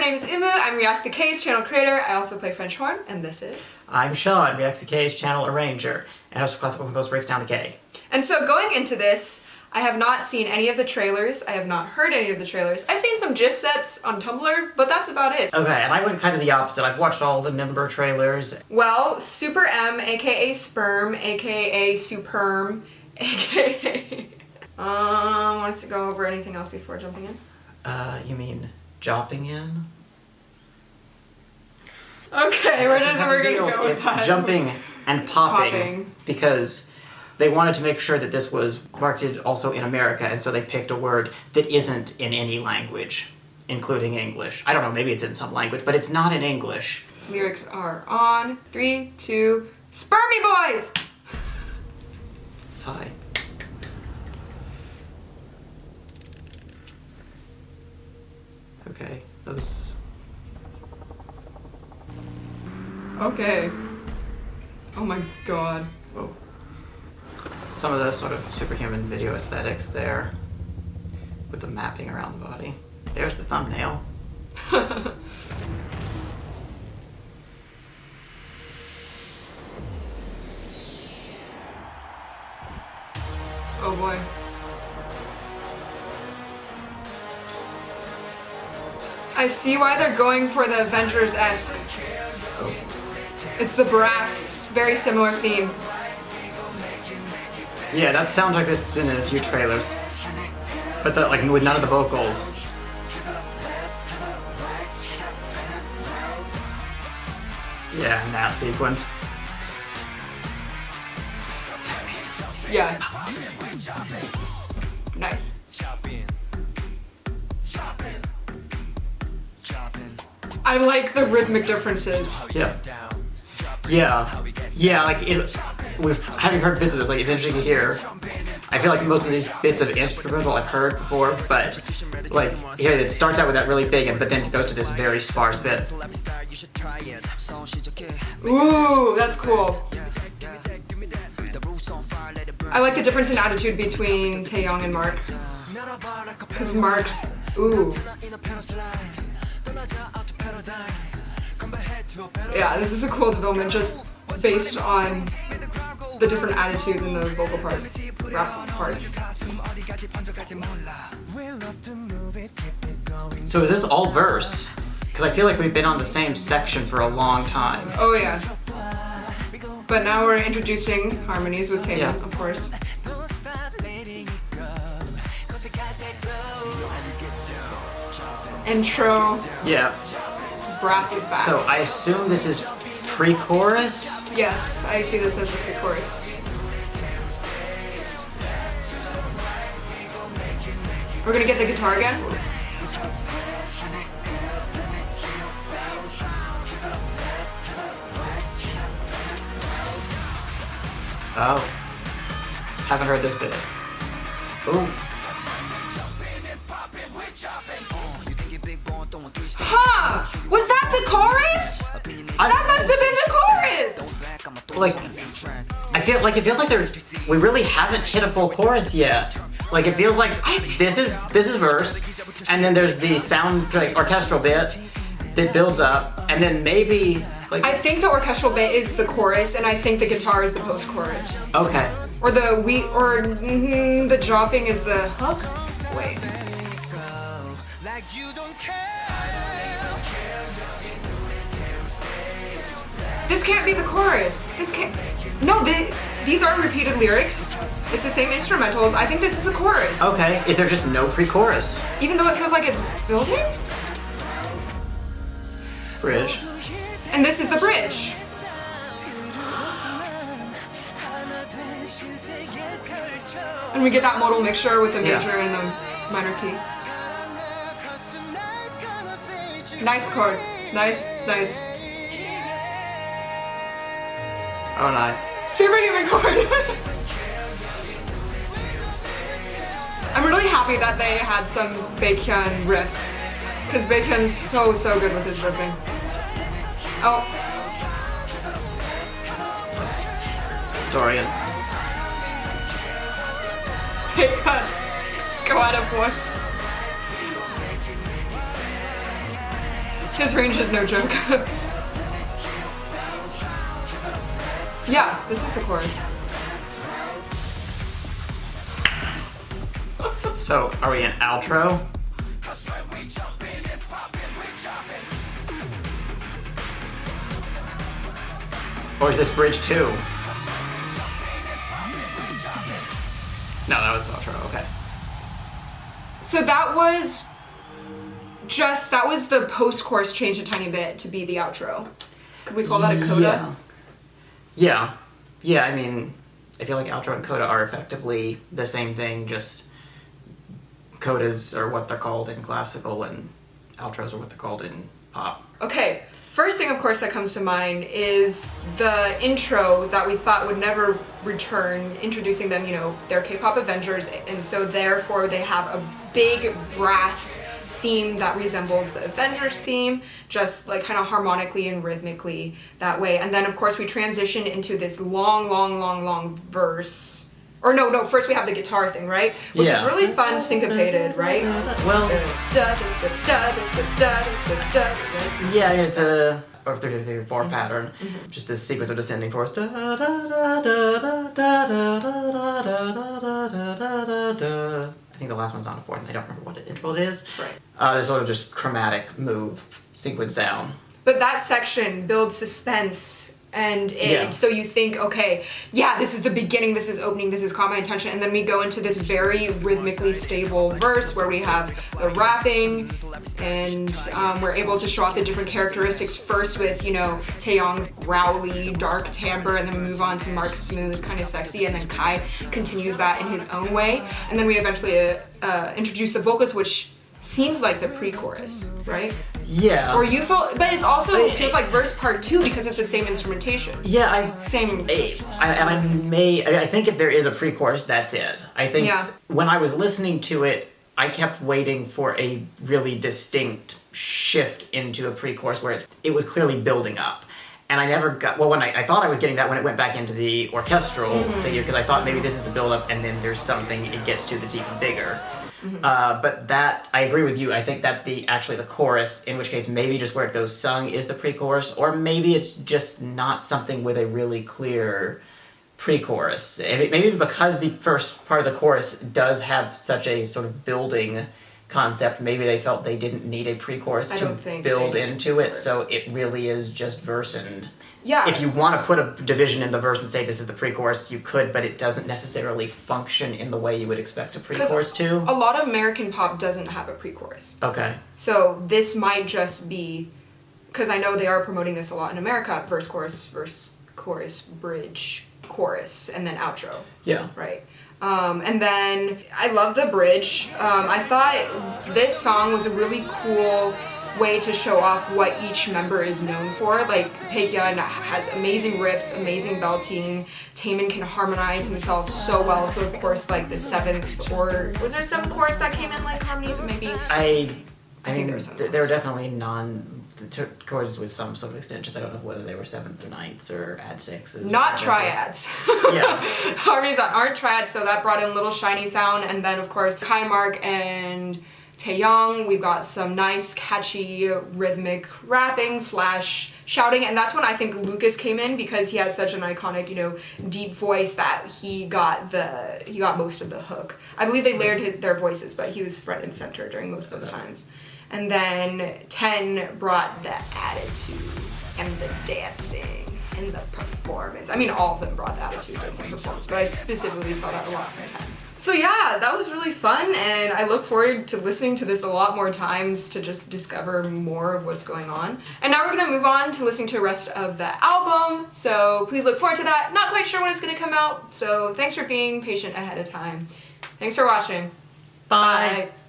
name is Imu, I'm React to the K's channel creator, I also play French horn, and this is... I'm Sean, React to the K's channel arranger, and host of Classical Composed Breaks Down to K. And so going into this, I have not seen any of the trailers, I have not heard any of the trailers. I've seen some GIF sets on Tumblr, but that's about it. Okay, and I went kind of the opposite. I've watched all the member trailers. Well, Super M, aka Sperm, aka Superm, aka... want us to go over anything else before jumping in? You mean jopping in? Okay, we're gonna go with It's that. jumping and popping because they wanted to make sure that this was marketed also in America, and so they picked a word that isn't in any language, including English. I don't know, maybe it's in some language, but it's not in English. Lyrics are on 3, 2, Spermy Boys! Sigh. Okay, those... Okay. Oh my god. Whoa. Some of the sort of superhuman video aesthetics there with the mapping around the body. There's the thumbnail. Oh boy. I see why they're going for the Avengers-esque. Oh. It's the brass, very similar theme. Yeah, that sounds like it's been in a few trailers. But like with none of the vocals. Yeah, and that sequence. Yeah. Nice. I like the rhythmic differences. Yeah. Yeah. Yeah, like having heard bits of this, like it's interesting to hear. I feel like most of these bits of instrumental I've heard before, but like here it starts out with that really big, but then it goes to this very sparse bit. Ooh, that's cool. I like the difference in attitude between Taeyong and Mark. Because Mark's, ooh. Yeah, this is a cool development just based on the different attitudes in the vocal parts, rap parts. So is this all verse? Because I feel like we've been on the same section for a long time. Oh yeah. But now we're introducing harmonies with Taeyong, Yeah. of course. Intro, Yeah. brass is back. So I assume this is pre-chorus? Yes, I see this as the pre-chorus. We're gonna get the guitar again. Oh. Haven't heard this bit. Ooh. Huh! Was that the chorus? That must have been the chorus! Like, it feels like we really haven't hit a full chorus yet. Like it feels like this is verse, and then there's the sound like orchestral bit that builds up, and then maybe like I think the orchestral bit is the chorus, and I think the guitar is the post-chorus. okay. Or the dropping is the hook? Wait. This can't be the chorus. This can't. No, these aren't repeated lyrics. It's the same instrumentals. I think this is the chorus. Okay, is there just no pre-chorus? Even though it feels like it's building? Bridge. And this is the bridge. And we get that modal mixture with the major and the minor key. Nice chord. Nice, nice. Oh no. Superhuman chord. I'm really happy that they had some Baekhyun riffs, because Baekhyun's so good with his riffing. Oh. Dorian. Baekhyun. Go at it, boy. His range is no joke. Yeah, this is the chorus. So, are we in outro? Or is this bridge 2? No, that was outro, okay. So that was the post-chorus changed a tiny bit to be the outro. Could we call that a coda? Yeah, I mean, I feel like outro and coda are effectively the same thing, just codas are what they're called in classical and outros are what they're called in pop. Okay, first thing of course that comes to mind is the intro that we thought would never return, introducing them, they're K-pop Avengers, and so therefore they have a big brass theme that resembles the Avengers theme, just like kind of harmonically and rhythmically that way. And then of course we transition into this long verse. Or no, first we have the guitar thing, right? Which is really fun, syncopated, right? Well, yeah, it's a 3-3-4 pattern. Just this sequence of descending chords. I think the last one's on a fourth, and I don't remember what interval it is. Right. There's sort of just chromatic move sequence down. But that section builds suspense and so you think, okay, yeah, this is the beginning, this is opening, this has caught my attention, and then we go into this very rhythmically stable verse where we have the rapping, and we're able to show off the different characteristics first with, Taeyong's growly, dark timbre, and then we move on to Mark's smooth, kind of sexy, and then Kai continues that in his own way, and then we eventually introduce the vocals, which seems like the pre-chorus, right? Yeah. Or you felt, but it's also it feels like verse part 2 because it's the same instrumentation. Yeah, I think if there is a pre-chorus, that's it. I think when I was listening to it, I kept waiting for a really distinct shift into a pre-chorus where it was clearly building up. And I never got, when I thought I was getting that when it went back into the orchestral figure, because I thought maybe this is the build-up and then there's something it gets to that's even bigger. But that, I agree with you, I think that's actually the chorus, in which case maybe just where it goes sung is the pre-chorus, or maybe it's just not something with a really clear pre-chorus. Maybe because the first part of the chorus does have such a sort of building concept, maybe they felt they didn't need a pre-chorus to build into it, so it really is just verse and... Yeah. If you want to put a division in the verse and say this is the pre-chorus, you could, but it doesn't necessarily function in the way you would expect a pre-chorus to. A lot of American pop doesn't have a pre-chorus. Okay. So this might just be, because I know they are promoting this a lot in America, verse, chorus, bridge, chorus, and then outro. Yeah. Right. And then I love the bridge. I thought this song was a really cool way to show off what each member is known for. Like, Baekhyun has amazing riffs, amazing belting. Taemin can harmonize himself so well. So of course, like the seventh, or was there some chorus that came in like harmony? Maybe. I think there were definitely chords with some sort of extensions. I don't know whether they were sevenths or ninths or add sixes. Not triads. Yeah. Harmonies that aren't triads, so that brought in a little shiny sound. And then of course, Kai Mark and Taeyong, we've got some nice, catchy, rhythmic rapping / shouting, and that's when I think Lucas came in because he has such an iconic, deep voice that he got most of the hook. I believe they layered their voices, but he was front and center during most of those times. And then 10 brought the attitude and the dancing and the performance. I mean, all of them brought the attitude, dancing, performance, but I specifically saw that a lot from 10. So yeah, that was really fun, and I look forward to listening to this a lot more times to just discover more of what's going on. And now we're gonna move on to listening to the rest of the album, so please look forward to that. Not quite sure when it's gonna come out, so thanks for being patient ahead of time. Thanks for watching. Bye. Bye.